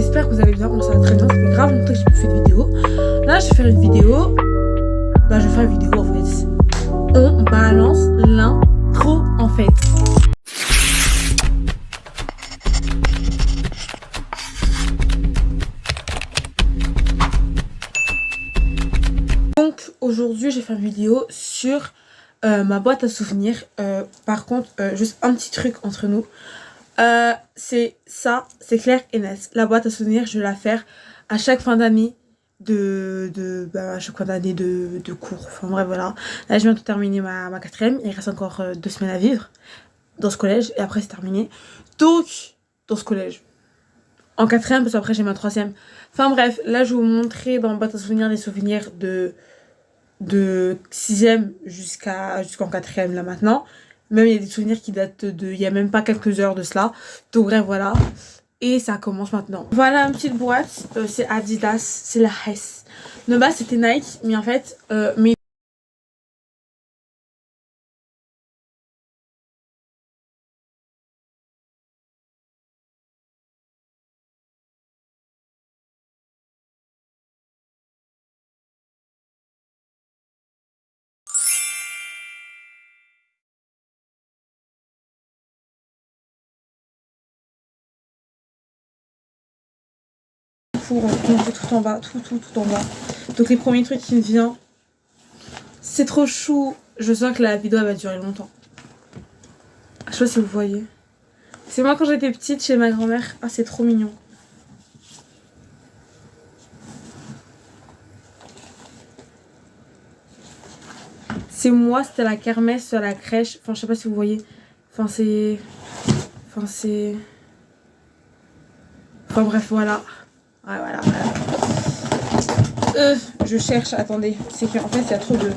j'espère que vous allez bien, on s'en va très bien, ça fait grave longtemps que j'ai pas fait de vidéo. Là je vais faire une vidéo, je vais faire une vidéo en fait. On balance l'intro en fait. Donc aujourd'hui j'ai fait une vidéo sur ma boîte à souvenirs. Par contre, juste un petit truc entre nous. C'est ça, c'est clair et net. La boîte à souvenirs, je vais la faire à chaque fin d'année à chaque fin d'année de cours. Enfin bref, voilà. Là, je viens de terminer ma quatrième. Il reste encore 2 semaines à vivre dans ce collège. Et après, c'est terminé. Donc, dans ce collège. En quatrième, parce qu'après, j'ai ma troisième. Enfin bref, là, je vais vous montrer dans ma boîte à souvenirs les souvenirs de 6ème jusqu'en 4ème là maintenant. Même il y a des souvenirs qui datent il y a même pas quelques heures de cela. Donc bref, voilà. Et ça commence maintenant. Voilà une petite boîte. C'est Adidas. C'est la Hess. De base c'était Nike. Mais en fait, on fait tout en bas. Tout en bas. Donc les premiers trucs qui me viennent. C'est trop chou. Je sens que la vidéo elle va durer longtemps. Je sais pas si vous voyez. C'est moi quand j'étais petite chez ma grand-mère. Ah, c'est trop mignon. C'est moi, c'était la kermesse, la crèche. Enfin, je sais pas si vous voyez. Enfin, bref, voilà. Ouais, voilà. Je cherche, attendez. C'est qu'en fait, il y a trop de...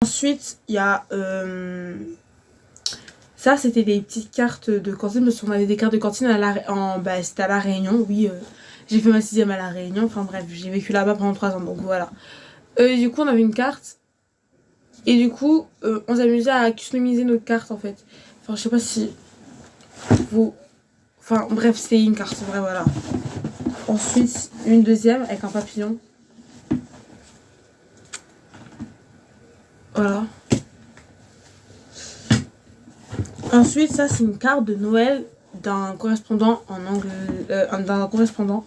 Ensuite, il y a... Ça, c'était des petites cartes de cantine, parce qu'on avait des cartes de cantine c'était à La Réunion, oui. J'ai fait ma 6ème à La Réunion, enfin bref, j'ai vécu là-bas pendant 3 ans, donc voilà. Du coup, on avait une carte, et du coup, on s'amusait à customiser notre carte, en fait. Enfin, je sais pas si vous... Enfin, bref, c'était une carte, bref, voilà. Ensuite, une deuxième avec un papillon. Voilà. Ensuite, ça c'est une carte de Noël d'un correspondant en anglais, d'un correspondant.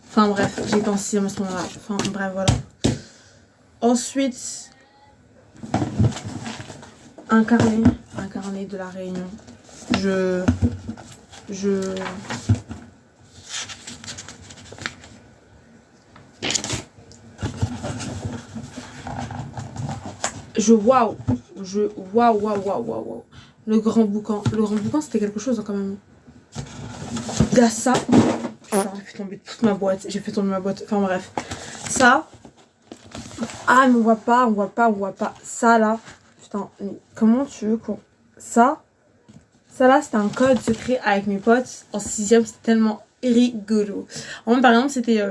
Enfin bref, j'ai été en 6ème à ce moment-là. Enfin bref, voilà. Ensuite, un carnet de La Réunion. Waouh. Le grand boucan, c'était quelque chose hein, quand même. Il y a ça. Putain, j'ai fait tomber toute ma boîte. Enfin bref. Ça. Ah, mais on voit pas. Ça là. Putain, comment tu veux qu'on... Ça là, c'était un code secret avec mes potes. En 6ème, c'était tellement rigolo. Par exemple, c'était...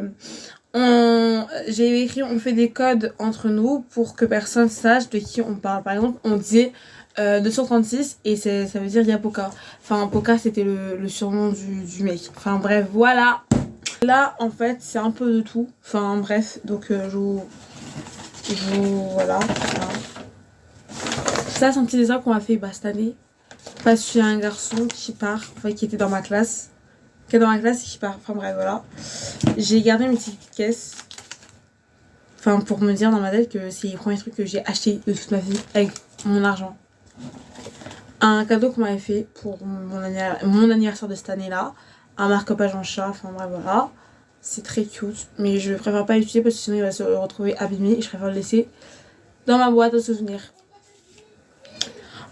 j'ai écrit, on fait des codes entre nous pour que personne sache de qui on parle. Par exemple, on disait 236 et ça veut dire Yapoka. Enfin, Poka c'était le surnom du mec. Enfin bref, voilà. Là en fait c'est un peu de tout. Enfin bref, donc voilà. Ça c'est un petit dessin qu'on a fait cette année. Parce qu'il y a un garçon qui part, enfin qui était dans ma classe. Qui est dans ma classe et qui part. Enfin bref, voilà. J'ai gardé mes petites caisses. Enfin pour me dire dans ma tête que c'est les premiers trucs que j'ai acheté de toute ma vie avec mon argent. Un cadeau qu'on m'avait fait pour mon anniversaire de cette année-là. Un marque-page en chat, enfin bref, voilà. C'est très cute, mais je préfère pas l'utiliser parce que sinon il va se retrouver abîmé et je préfère le laisser dans ma boîte à souvenirs.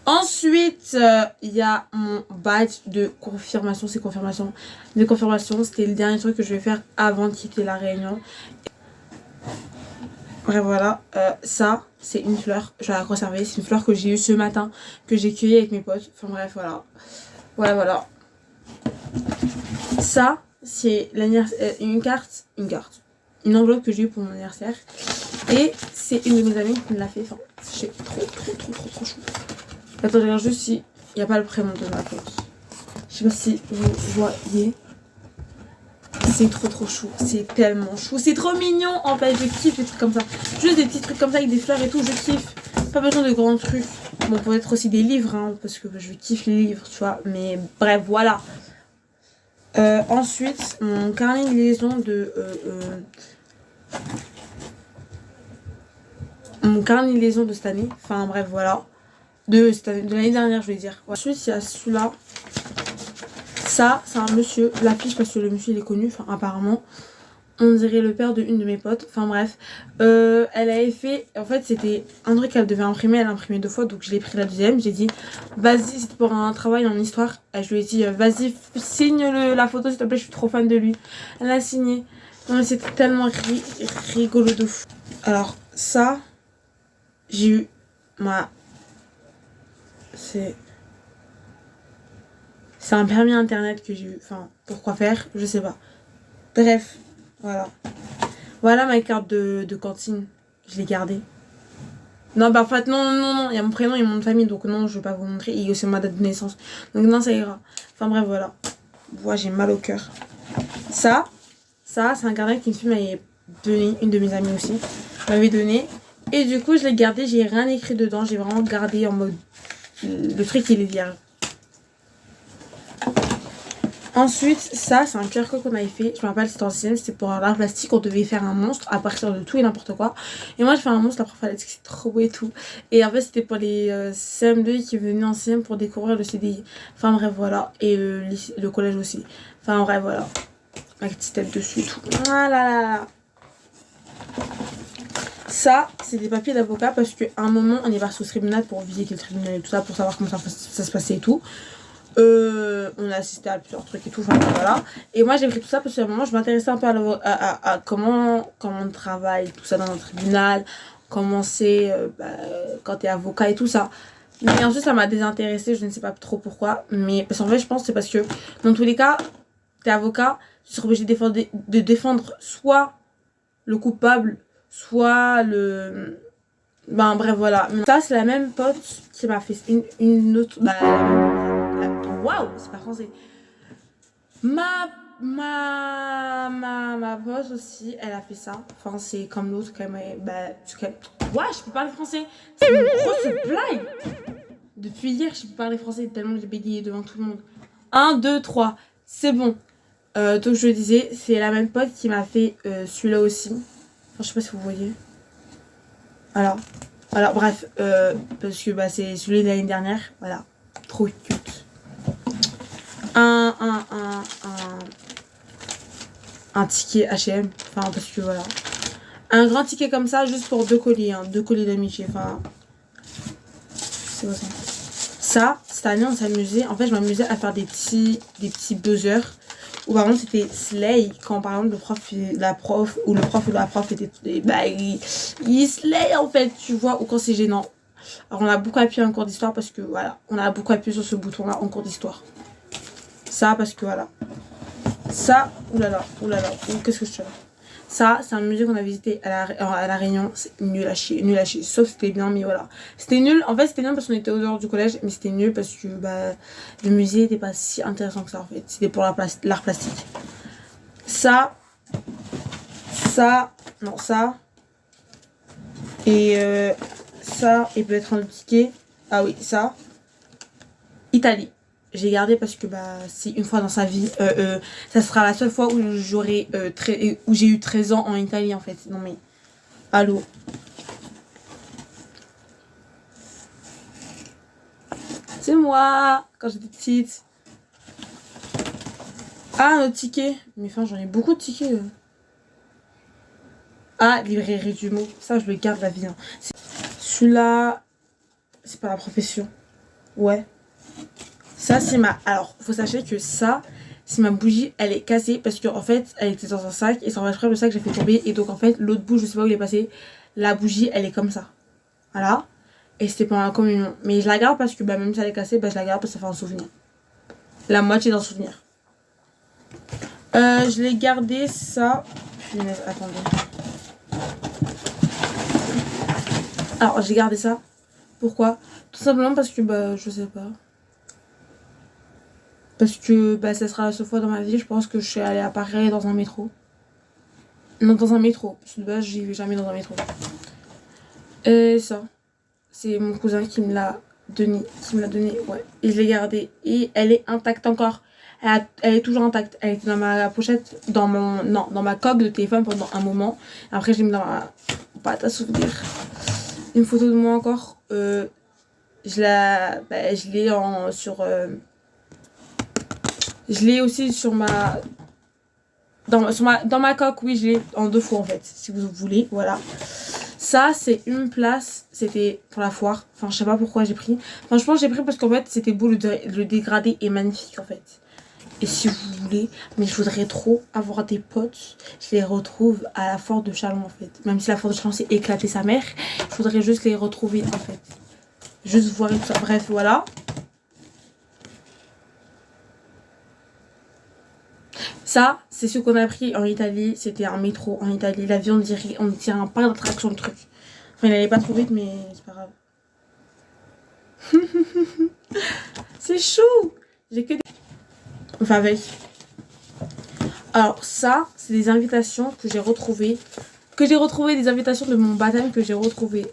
Ensuite, il y a mon badge de confirmation. C'est confirmation. De confirmation, c'était le dernier truc que je vais faire avant de quitter la Réunion. Bref, voilà. Ça, c'est une fleur. Je vais la conserver. C'est une fleur que j'ai eue ce matin, que j'ai cueillie avec mes potes. Enfin bref, voilà. Voilà. Ça, c'est une carte. Une enveloppe que j'ai eue pour mon anniversaire. Et c'est une de mes amies qui me l'a fait. Enfin, c'est trop chou. Attends, je regarde juste s'il n'y a pas le prénom de ma pote. Je sais pas si vous voyez. C'est trop chou. C'est tellement chou. C'est trop mignon en fait. Je kiffe les trucs comme ça. Juste des petits trucs comme ça avec des fleurs et tout. Je kiffe. Pas besoin de grands trucs. Bon, peut-être aussi des livres. Hein, parce que je kiffe les livres, tu vois. Mais bref, voilà. Ensuite, mon carnet de liaison de... mon carnet de liaison de cette année. Enfin bref, voilà. De l'année dernière, je vais dire. Ouais. Ensuite, il y a celui-là. Ça, c'est un monsieur. L'affiche, parce que le monsieur, il est connu. Enfin, apparemment. On dirait le père d'une de mes potes. Enfin, bref. Elle avait fait... En fait, c'était un truc qu'elle devait imprimer. Elle a imprimé 2 fois. Donc, je l'ai pris la deuxième. J'ai dit, vas-y, c'est pour un travail en histoire. Et je lui ai dit, vas-y, signe la photo, s'il te plaît. Je suis trop fan de lui. Elle a signé. Non, mais c'était tellement rigolo de fou. Alors, ça... J'ai eu ma... C'est un permis internet que j'ai eu. Enfin, pourquoi faire, je sais pas. Bref, voilà. Voilà ma carte de cantine. Je l'ai gardée. Non, bah en fait, non. Il y a mon prénom et mon nom de famille, donc non, je vais pas vous montrer. Et aussi ma date de naissance. Donc non, ça ira. Enfin bref, voilà. Moi, j'ai mal au cœur. Ça, c'est un carnet qu'une fille m'avait donné. Une de mes amies aussi m'avait donné. Et du coup, je l'ai gardé. J'ai rien écrit dedans. J'ai vraiment gardé en mode... Le truc, il est bien. Ensuite, ça, c'est un QR code qu'on avait fait. Je me rappelle, c'était en 6ème, c'était pour l'art plastique. On devait faire un monstre à partir de tout et n'importe quoi. Et moi, je fais un monstre, la prof, elle a dit que c'est trop beau et tout. Et en fait, c'était pour les CM2 qui venaient en 6ème pour découvrir le CDI. Enfin, bref, voilà. Et le collège aussi. Enfin, bref, voilà. Ma petite tête dessus et tout. Voilà. Ça, c'est des papiers d'avocat parce qu'à un moment, on est parti au tribunal pour visiter le tribunal et tout ça, pour savoir comment ça se passait et tout. On a assisté à plusieurs trucs et tout, enfin voilà. Et moi j'ai pris tout ça parce qu'à un moment je m'intéressais un peu à comment on travaille, tout ça dans un tribunal, comment c'est quand t'es avocat et tout ça. Mais ensuite ça m'a désintéressée, je ne sais pas trop pourquoi. Mais parce qu'en fait je pense que c'est parce que dans tous les cas, t'es avocat, tu seras obligé de défendre soit le coupable, soit le... Ben bref voilà. Ça c'est la même pote qui m'a fait une autre... Waouh, c'est pas français. Ma pote aussi, elle a fait ça. Enfin, c'est comme l'autre quand même. Ouais, je peux parler français. C'est une grosse blague. Depuis hier, je peux parler français tellement j'ai bégayé devant tout le monde. 1, 2, 3. C'est bon. Donc, je disais, c'est la même pote qui m'a fait celui-là aussi. Enfin, je sais pas si vous voyez. Alors, bref. Parce que c'est celui de l'année dernière. Voilà. Trop cute. Un ticket H&M, enfin parce que voilà, un grand ticket comme ça juste pour 2 colis, 2 colis d'amitié, enfin c'est quoi ça, cette année on s'amusait, en fait je m'amusais à faire des petits buzzers où par exemple c'était slay, quand par exemple le prof ou la prof était il slay en fait, tu vois, ou quand c'est gênant. Alors on a beaucoup appuyé en cours d'histoire parce que voilà, on a beaucoup appuyé sur ce bouton là en cours d'histoire. Ça parce que voilà. Ça, oulala, qu'est-ce que je fais là? Ça, c'est un musée qu'on a visité à la Réunion. C'est nul à chier, nul à chier. Sauf c'était bien, mais voilà. C'était nul. En fait, c'était bien parce qu'on était au dehors du collège, mais c'était nul parce que bah, le musée n'était pas si intéressant que ça en fait. C'était pour l'art plastique. Ça, non, ça. Et ça, et peut-être un autre ticket. Ah oui, ça. Italie. J'ai gardé parce que bah c'est une fois dans sa vie. Ça sera la seule fois où où j'ai eu 13 ans en Italie en fait. Non mais. Allô. C'est moi quand j'étais petite. Ah, un autre ticket. Mais enfin j'en ai beaucoup de tickets. Ah, librairie du mot. Ça je le garde la vie. Hein. Celui-là, c'est pas la profession. Ouais. Ça, c'est ma... Alors, faut sachez que ça, c'est ma bougie, elle est cassée parce qu'en fait, elle était dans un sac et sans exprès, le sac, j'ai fait tomber. Et donc, en fait, l'autre bout, je sais pas où il est passé. La bougie, elle est comme ça. Voilà. Et c'était pendant la communion. Mais je la garde parce que bah, même si elle est cassée, bah, je la garde parce que ça fait un souvenir. La moitié d'un souvenir. Je l'ai gardé, ça. Attendez. Alors, j'ai gardé ça. Pourquoi? Tout simplement parce que, bah, je sais pas. Parce que bah, ça sera la seule fois dans ma vie, je pense que je suis allée à Paris dans un métro. Non, dans un métro. Parce que de base, j'y vais jamais dans un métro. Et ça, c'est mon cousin qui me l'a donné. Ouais. Et je l'ai gardée. Et elle est intacte encore. Elle est toujours intacte. Elle était dans ma pochette, dans ma coque de téléphone pendant un moment. Après, je l'ai mis dans ma boîte à souvenirs. Une photo de moi encore. Je l'ai je l'ai aussi sur ma... Dans ma coque, oui, je l'ai en 2 fois en fait, si vous voulez, voilà. Ça, c'est une place, c'était pour la foire. Enfin, je sais pas pourquoi j'ai pris. Enfin, je pense que j'ai pris parce qu'en fait, c'était beau, le dégradé est magnifique en fait. Et si vous voulez, mais je voudrais trop avoir des potes. Je les retrouve à la foire de Chalon en fait. Même si la foire de Chalon s'est éclatée sa mère, je voudrais juste les retrouver en fait. Juste voir et tout ça. Bref, voilà. Ça, c'est ce qu'on a pris en Italie. C'était un métro en Italie. L'avion, on dirait un parc d'attraction, le truc. Enfin, il allait pas trop vite, mais c'est pas grave. C'est chou. J'ai que des... Enfin, avec. Alors, ça, c'est des invitations que j'ai retrouvées. Des invitations de mon baptême que j'ai retrouvées.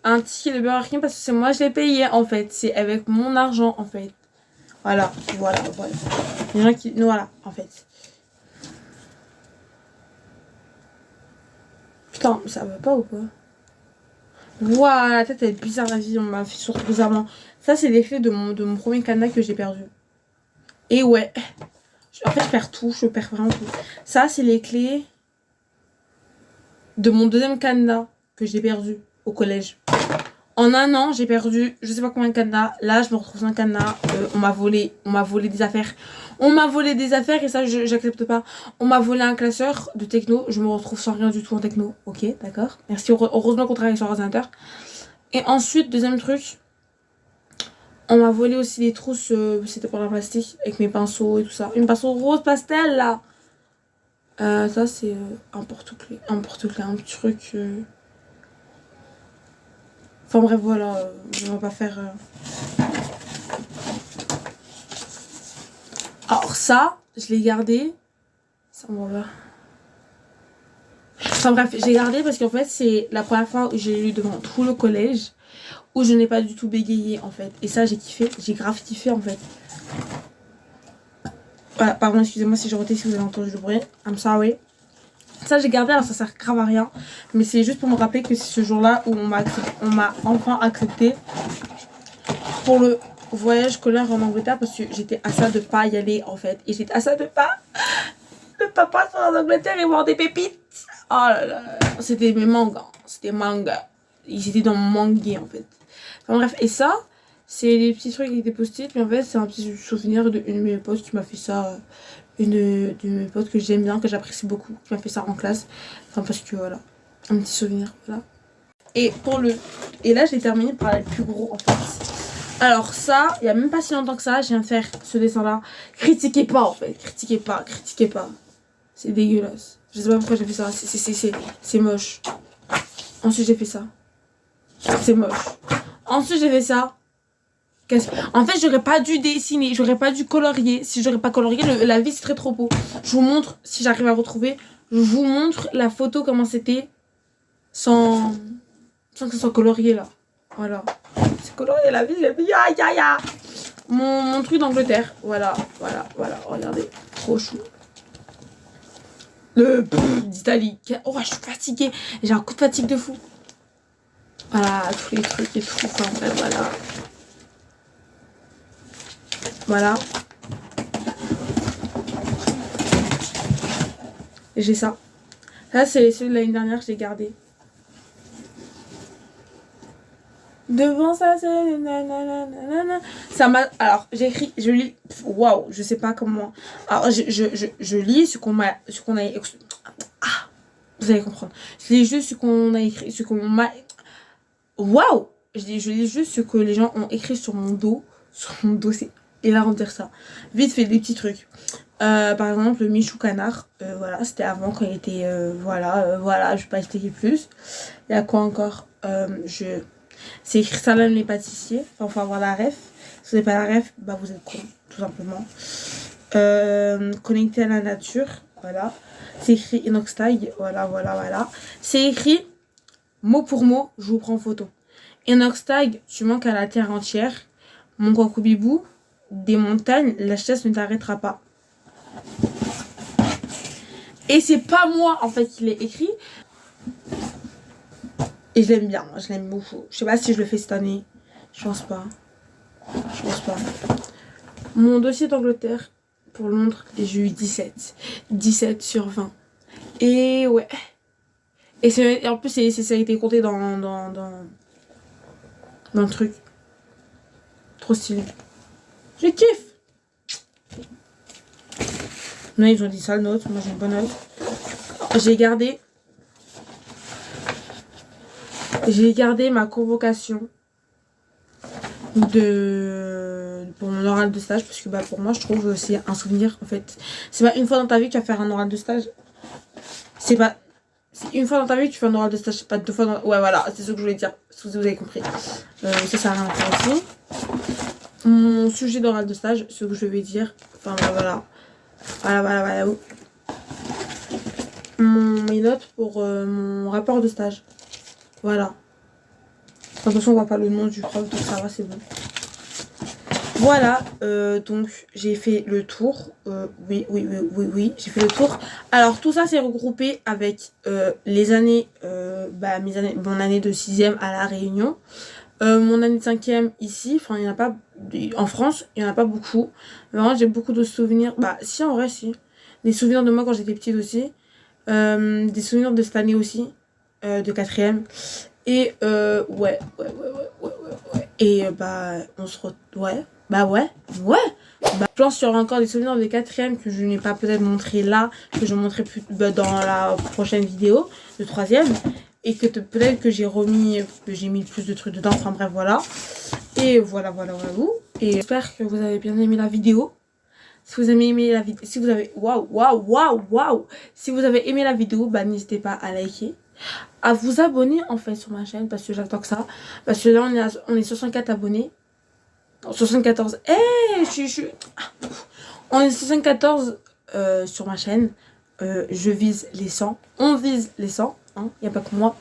Un ticket de Burger King parce que c'est moi, je l'ai payé en fait. C'est avec mon argent en fait. Voilà. Il y en a qui... Voilà, en fait. Putain, ça va pas ou quoi? Waouh, la tête elle est bizarre, la vie, on m'a fait sourire bizarrement. Ça, c'est l'effet de mon premier cadenas que j'ai perdu. Et ouais, En fait, je perds tout. Je perds vraiment tout. Ça, c'est les clés de mon deuxième cadenas que j'ai perdu au collège. En un an, j'ai perdu je sais pas combien de cadenas. Là, je me retrouve sans un cadenas. On m'a volé des affaires. On m'a volé des affaires et ça, j'accepte pas. On m'a volé un classeur de techno. Je me retrouve sans rien du tout en techno. Ok, d'accord. Merci. Heureusement qu'on travaille sur ordinateur. Et ensuite, deuxième truc, on m'a volé aussi des trousses. C'était pour la plastique avec mes pinceaux et tout ça. Une pinceau rose pastel là. Ça, c'est un porte-clés. Un porte-clés, un petit truc. Enfin bref, voilà, on va pas faire... Alors ça, je l'ai gardé. Ça, on va voir. Enfin bref, j'ai gardé parce qu'en fait, c'est la première fois où j'ai lu devant tout le collège où je n'ai pas du tout bégayé en fait. Et ça, j'ai kiffé, j'ai grave kiffé en fait. Voilà, pardon, excusez-moi si j'ai roté, si vous avez entendu le bruit. I'm sorry. Ça, j'ai gardé, alors ça sert grave à rien. Mais c'est juste pour me rappeler que c'est ce jour-là où on m'a enfin accepté pour le voyage scolaire en Angleterre. Parce que j'étais à ça de pas y aller en fait. Et j'étais à ça de pas partir en Angleterre et voir des pépites. Oh là là, c'était mes mangas. C'était manga. Ils étaient dans mon manguier en fait. Enfin bref, et ça, c'est des petits trucs avec des post-it. Mais en fait, c'est un petit souvenir d'une de mes potes qui m'a fait ça. Une de mes potes que j'aime bien, que j'apprécie beaucoup, qui m'a fait ça en classe. Enfin, parce que voilà, un petit souvenir, voilà. Et là, j'ai terminé par le plus gros en fait. Alors, ça, il n'y a même pas si longtemps que ça, je viens de faire ce dessin-là. Critiquez pas en fait, critiquez pas. C'est dégueulasse. Je sais pas pourquoi j'ai fait ça, c'est moche. Ensuite, j'ai fait ça. C'est moche. Ensuite, j'ai fait ça. En fait, j'aurais pas dû dessiner, j'aurais pas dû colorier. Si j'aurais pas colorié, la vie serait trop beau. Je vous montre, si j'arrive à retrouver, je vous montre la photo comment c'était sans que ce soit colorié là. Voilà. C'est colorié la vie, j'ai dit ya. Mon truc d'Angleterre. Voilà. Regardez. Trop chou. D'Italie. Oh, je suis fatiguée. J'ai un coup de fatigue de fou. Voilà, tous les trucs et tout. Enfin, bref, voilà. Voilà. J'ai ça. Ça, c'est celui de l'année dernière, je l'ai gardé. Devant ça, c'est... Ça m'a... Alors, j'écris... Je lis... Waouh, je sais pas comment... Alors, je lis ce qu'on m'a... Ah, vous allez comprendre. Je lis juste ce qu'on a écrit... Ce qu'on m'a... Waouh, je lis juste ce que les gens ont écrit sur mon dos. Sur mon dos, c'est... Et là, on dire ça. Vite fait, des petits trucs. Par exemple, le Michou Canard. Voilà, c'était avant quand il était... voilà, je vais pas expliquer plus. Il y a quoi encore C'est écrit Salon les pâtissiers. Enfin, faut avoir la ref. Si vous n'avez pas la ref, bah vous êtes con, tout simplement. Connecté à la nature. Voilà. C'est écrit Inoxtag. Voilà. C'est écrit mot pour mot, je vous prends en photo. Inoxtag, tu manques à la terre entière. Mon Bibou, des montagnes, la chasse ne t'arrêtera pas. Et c'est pas moi en fait qui l'ai écrit. Et je l'aime bien, je l'aime beaucoup. Je sais pas si je le fais cette année. Je pense pas. Mon dossier d'Angleterre pour Londres, j'ai eu 17. 17 sur 20. Et ouais. Et en plus, ça a été compté dans le truc. Trop stylé. Je kiffe. Non, ils ont dit sale note. Moi, j'ai une bonne note. J'ai gardé ma convocation pour mon oral de stage. Parce que bah, pour moi, je trouve que c'est un souvenir. En fait, c'est pas une fois dans ta vie que tu vas faire un oral de stage. C'est une fois dans ta vie que tu fais un oral de stage. C'est pas deux fois dans... Ouais, voilà. C'est ce que je voulais dire. Si vous avez compris. Ça sert à rien de faire aussi. Mon sujet d'oral de stage, ce que je vais dire. Enfin, voilà. Voilà. Mes notes pour mon rapport de stage. Voilà. Attention, on voit pas le nom du prof, donc ça va, c'est bon. Voilà, donc j'ai fait le tour. Oui, j'ai fait le tour. Alors, tout ça, c'est regroupé avec les années, mon année de 6e à La Réunion. Mon année de 5e ici, enfin il n'y en a pas, en France, il n'y en a pas beaucoup. Vraiment j'ai beaucoup de souvenirs, bah si en vrai si. Des souvenirs de moi quand j'étais petite aussi. Des souvenirs de cette année aussi, de 4e. Et ouais. Et bah on se ouais, bah ouais. Bah, je pense qu'il y aura encore des souvenirs de 4e que je n'ai pas peut-être montré là, que je montrerai plus dans la prochaine vidéo de 3e. Et que peut-être que j'ai remis, que j'ai mis plus de trucs dedans, enfin bref voilà. Et voilà. Et j'espère que vous avez bien aimé la vidéo. Si vous avez aimé la vidéo, si vous avez, waouh. Si vous avez aimé la vidéo, bah n'hésitez pas à liker, à vous abonner en fait sur ma chaîne parce que j'attends que ça. Parce que là on est 64 abonnés. Non, 74. On est 74 sur ma chaîne. Je vise les 100. On vise les 100. Il n'y a pas que moi.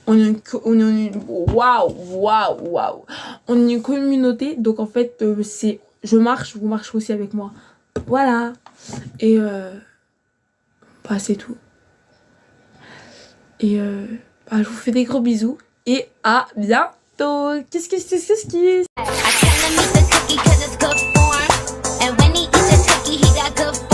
On est waouh. On est une communauté. Donc en fait, c'est je marche, vous marchez aussi avec moi. Voilà. Et bah c'est tout. Et bah, je vous fais des gros bisous. Et à bientôt. Kiss.